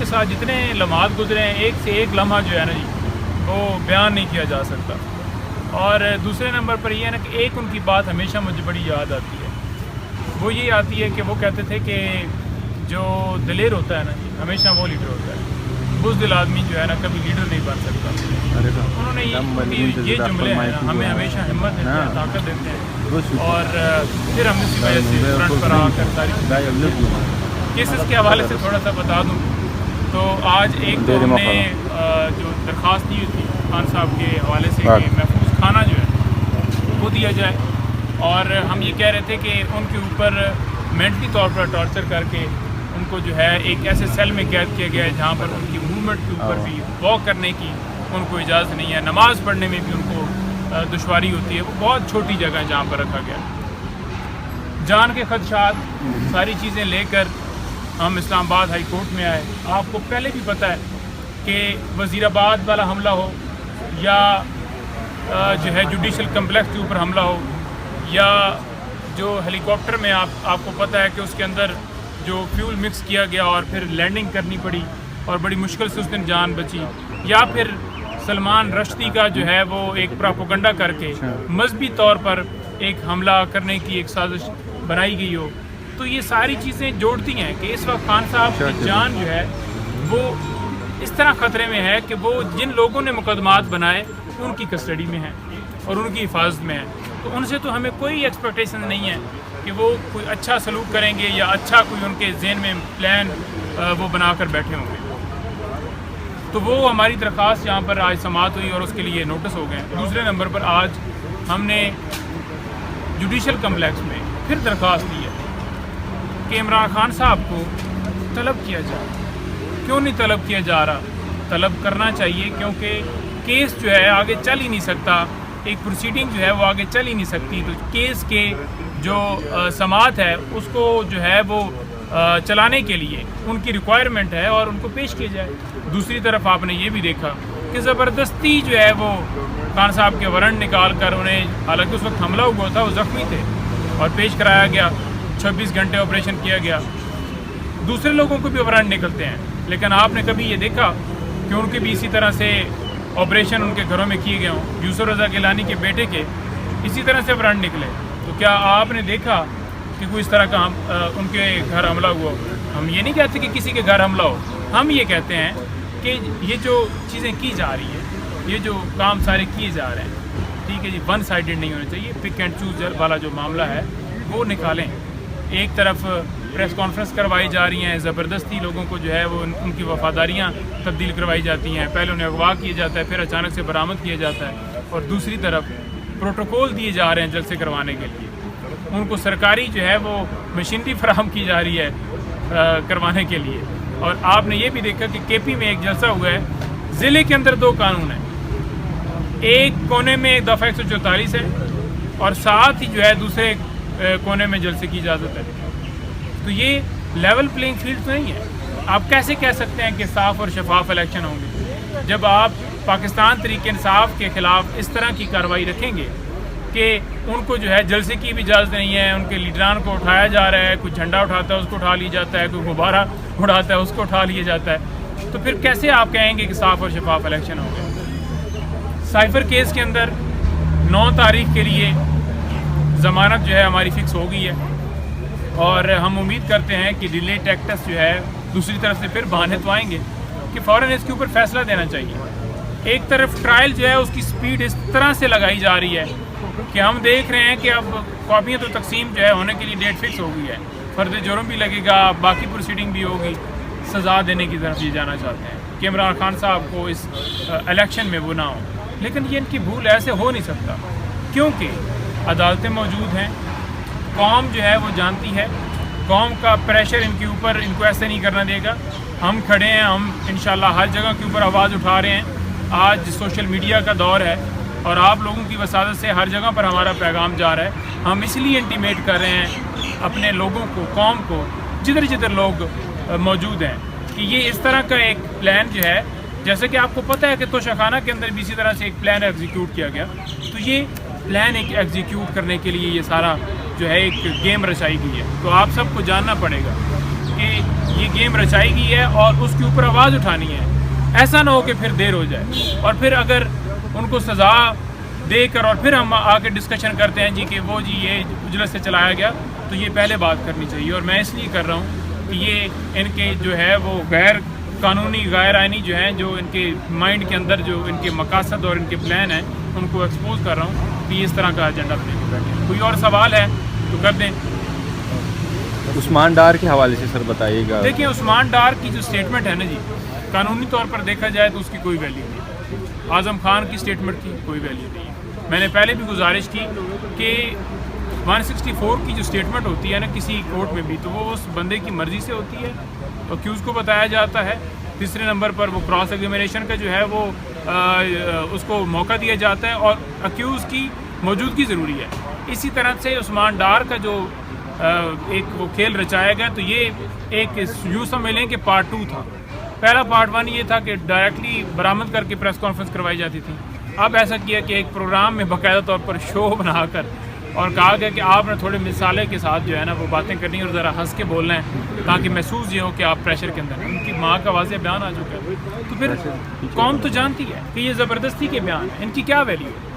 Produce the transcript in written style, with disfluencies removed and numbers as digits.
کے ساتھ جتنے لمحات گزرے ہیں، ایک سے ایک لمحہ جو ہے نا جی وہ بیان نہیں کیا جا سکتا. اور دوسرے نمبر پر یہ ہے نا کہ ایک ان کی بات ہمیشہ مجھے بڑی یاد آتی ہے. وہ یہ آتی ہے کہ وہ کہتے تھے کہ جو دلیر ہوتا ہے نا جی ہمیشہ وہ لیڈر ہوتا ہے، بزدل آدمی جو ہے نا کبھی لیڈر نہیں بن سکتا. انہوں نے یہ جملے ہیں نا ہمیں ہمیشہ ہمت دیتے ہیں، طاقت دیتے ہیں، اور پھر ہم اسی وجہ سے فرنٹ پر آ کر ساری کیسز کے حوالے سے تھوڑا سا بتا دوں تو آج ایک تو ہم نے جو درخواست دی تھی خان صاحب کے حوالے سے کہ محفوظ کھانا جو ہے وہ دیا جائے، اور ہم یہ کہہ رہے تھے کہ ان کے اوپر مینٹلی طور پر ٹارچر کر کے ان کو جو ہے ایک ایسے سیل میں قید کیا گیا ہے جہاں پر ان کی موومنٹ کے اوپر بھی واک کرنے کی ان کو اجازت نہیں ہے، نماز پڑھنے میں بھی ان کو دشواری ہوتی ہے. وہ بہت چھوٹی جگہ ہے جہاں پر رکھا گیا. جان کے خدشات ساری چیزیں لے کر ہم اسلام آباد ہائی کورٹ میں آئے. آپ کو پہلے بھی پتہ ہے کہ وزیر آباد والا حملہ ہو یا جو ہے جوڈیشل کمپلیکس کے اوپر حملہ ہو یا جو ہیلی کاپٹر میں آپ کو پتہ ہے کہ اس کے اندر جو فیول مکس کیا گیا اور پھر لینڈنگ کرنی پڑی اور بڑی مشکل سے اس دن جان بچی، یا پھر سلمان رشدی کا جو ہے وہ ایک پراپوگنڈا کر کے مذہبی طور پر ایک حملہ کرنے کی ایک سازش بنائی گئی ہو. تو یہ ساری چیزیں جوڑتی ہیں کہ اس وقت خان صاحب کی جان جو ہے وہ اس طرح خطرے میں ہے کہ وہ جن لوگوں نے مقدمات بنائے ان کی کسٹڈی میں ہیں اور ان کی حفاظت میں ہیں. تو ان سے تو ہمیں کوئی ایکسپیکٹیشن نہیں ہے کہ وہ کوئی اچھا سلوک کریں گے یا اچھا کوئی ان کے ذہن میں پلان وہ بنا کر بیٹھے ہوں گے. تو وہ ہماری درخواست یہاں پر آج سماعت ہوئی اور اس کے لیے نوٹس ہو گئے. دوسرے نمبر پر آج ہم نے جوڈیشل کمپلیکس میں پھر درخواست دی ہے کہ عمران خان صاحب کو طلب کیا جائے. کیوں نہیں طلب کیا جا رہا؟ طلب کرنا چاہیے کیونکہ کیس جو ہے آگے چل ہی نہیں سکتا، ایک پروسیڈنگ جو ہے وہ آگے چل ہی نہیں سکتی. تو کیس کے جو سماعت ہے اس کو جو ہے وہ چلانے کے لیے ان کی ریکوائرمنٹ ہے اور ان کو پیش کیا جائے. دوسری طرف آپ نے یہ بھی دیکھا کہ زبردستی جو ہے وہ خان صاحب کے وارنٹ نکال کر انہیں، حالانکہ اس وقت حملہ ہوا تھا، وہ زخمی تھے، اور پیش کرایا گیا. 26 گھنٹے آپریشن کیا گیا. دوسرے لوگوں کو بھی وارنٹ نکلتے ہیں، لیکن آپ نے کبھی یہ دیکھا کہ ان کے بھی اسی طرح سے آپریشن ان کے گھروں میں کیے گئے ہوں؟ یوسف رضا گیلانی کے بیٹے کے اسی طرح سے وارنٹ نکلے. تو کیا آپ نے دیکھا کہ کوئی اس طرح کا ان کے گھر حملہ ہوا؟ ہم یہ نہیں کہتے کہ کسی کے گھر حملہ ہو، ہم یہ کہتے ہیں کہ یہ جو چیزیں کی جا رہی ہیں، یہ جو کام سارے کیے جا رہے ہیں، ٹھیک ہے جی، ون سائیڈڈ نہیں ہونا چاہیے. پک اینڈ چوز والا جو معاملہ ہے وہ نکالیں. ایک طرف پریس کانفرنس کروائی جا رہی ہیں، زبردستی لوگوں کو جو ہے وہ ان کی وفاداریاں تبدیل کروائی جاتی ہیں، پہلے انہیں اغوا کیا جاتا ہے، پھر اچانک سے برآمد کیا جاتا ہے. اور دوسری طرف پروٹوکول دیے جا رہے ہیں جلسے کروانے کے لیے، ان کو سرکاری جو ہے وہ مشینری فراہم کی جا رہی ہے کروانے کے لیے. اور آپ نے یہ بھی دیکھا کہ کے پی میں ایک جلسہ ہوا ہے، ضلع کے اندر 2 قانون ہیں، ایک کونے میں دفعہ 144 ہے اور ساتھ ہی جو ہے دوسرے کونے میں جلسے کی اجازت ہے. تو یہ لیول پلینگ فیلڈ تو نہیں ہے. آپ کیسے کہہ سکتے ہیں کہ صاف اور شفاف الیکشن ہوں گے جب آپ پاکستان تحریک انصاف کے خلاف اس طرح کی کارروائی رکھیں گے کہ ان کو جو ہے جلسے کی بھی اجازت نہیں ہے، ان کے لیڈران کو اٹھایا جا رہا ہے، کوئی جھنڈا اٹھاتا ہے اس کو اٹھا لیا جاتا ہے، کوئی غبارہ اڑاتا ہے اس کو اٹھا لیا جاتا ہے. تو پھر کیسے آپ کہیں گے کہ صاف اور شفاف الیکشن ہوں گے؟ سائفر کیس کے اندر 9 تاریخ کے لیے ضمانت جو ہے ہماری فکس ہو گئی ہے، اور ہم امید کرتے ہیں کہ ڈیلے ٹیکٹس جو ہے دوسری طرف سے پھر بہانے تو آئیں گے کہ فوراً اس کے اوپر فیصلہ دینا چاہیے. ایک طرف ٹرائل جو ہے اس کی سپیڈ اس طرح سے لگائی جا رہی ہے کہ ہم دیکھ رہے ہیں کہ اب کاپیاں تو تقسیم جو ہے ہونے کے لیے ڈیٹ فکس ہو گئی ہے، فرد جرم بھی لگے گا، باقی پروسیڈنگ بھی ہوگی. سزا دینے کی طرف یہ جانا چاہتے ہیں کہ عمران خان صاحب کو اس الیکشن میں وہ نہ ہو. لیکن یہ ان کی بھول ایسے ہو نہیں سکتا کیونکہ عدالتیں موجود ہیں، قوم جو ہے وہ جانتی ہے، قوم کا پریشر ان کے اوپر ان کو ایسے نہیں کرنا دے گا. ہم کھڑے ہیں، ہم انشاءاللہ ہر جگہ کے اوپر آواز اٹھا رہے ہیں. آج سوشل میڈیا کا دور ہے اور آپ لوگوں کی وسادت سے ہر جگہ پر ہمارا پیغام جا رہا ہے. ہم اس لیے انٹیمیٹ کر رہے ہیں اپنے لوگوں کو، قوم کو، جدھر جدھر لوگ موجود ہیں کہ یہ اس طرح کا ایک پلان جو ہے، جیسے کہ آپ کو پتہ ہے کہ توشہ خانہ کے اندر بھی اسی طرح سے ایک پلان ایگزیکیوٹ کیا گیا. تو یہ پلان ایک ایگزیکیوٹ کرنے کے لیے یہ سارا جو ہے ایک گیم رچائی گئی ہے. تو آپ سب کو جاننا پڑے گا کہ کہ یہ گیم رچائی گئی ہے اور اس کے اوپر آواز اٹھانی ہے. ایسا نہ ہو کہ پھر دیر ہو جائے اور پھر اگر ان کو سزا دے کر اور پھر ہم آ کے ڈسکشن کرتے ہیں جی کہ وہ جی یہ اجلت سے چلایا گیا, تو یہ پہلے بات کرنی چاہیے. اور میں اس لیے کر رہا ہوں کہ یہ ان کے جو ہے وہ غیر قانونی غیر آئینی جو ہیں, جو ان کے مائنڈ کے اندر جو ان کے مقاصد اور ان کے پلان ہیں, ان کو ایکسپوز کر رہا ہوں کہ اس طرح کا ایجنڈا بنے کے بیٹھے. کوئی اور سوال ہے تو کر دیں. عثمان ڈار کے حوالے سے سر بتائیے گا. دیکھیں عثمان ڈار کی جو اسٹیٹمنٹ ہے نا جی, قانونی طور پر دیکھا جائے تو اس کی کوئی ویلیو نہیں. اعظم خان کی اسٹیٹمنٹ کی کوئی ویلیو نہیں ہے. میں نے پہلے بھی گزارش کی کہ 164 کی جو اسٹیٹمنٹ ہوتی ہے نا کسی کورٹ میں بھی, تو وہ اس بندے کی مرضی سے ہوتی ہے, اکیوز کو بتایا جاتا ہے. تیسرے نمبر پر وہ کراس ایگزامینیشن کا جو ہے وہ اس کو موقع دیا جاتا ہے اور اکیوز کی موجودگی ضروری ہے. اسی طرح سے عثمان ڈار کا جو ایک وہ کھیل رچایا گیا, تو یہ ایک یوں سمجھ کہ پارٹ 2 تھا. پہلا پارٹ 1 یہ تھا کہ ڈائریکٹلی برآمد کر کے پریس کانفرنس کروائی جاتی تھی. اب ایسا کیا کہ ایک پروگرام میں باقاعدہ طور پر شو بنا کر اور کہا گیا کہ آپ نے تھوڑے مثالے کے ساتھ جو ہے نا وہ باتیں کرنی اور ذرا ہنس کے بولنا ہے تاکہ محسوس یہ ہو کہ آپ پریشر کے اندر ہیں. ان کی ماں کا واضح بیان آ چکا ہے, تو پھر قوم تو جانتی ہے کہ یہ زبردستی کے بیان ہیں, ان کی کیا ویلیو ہے.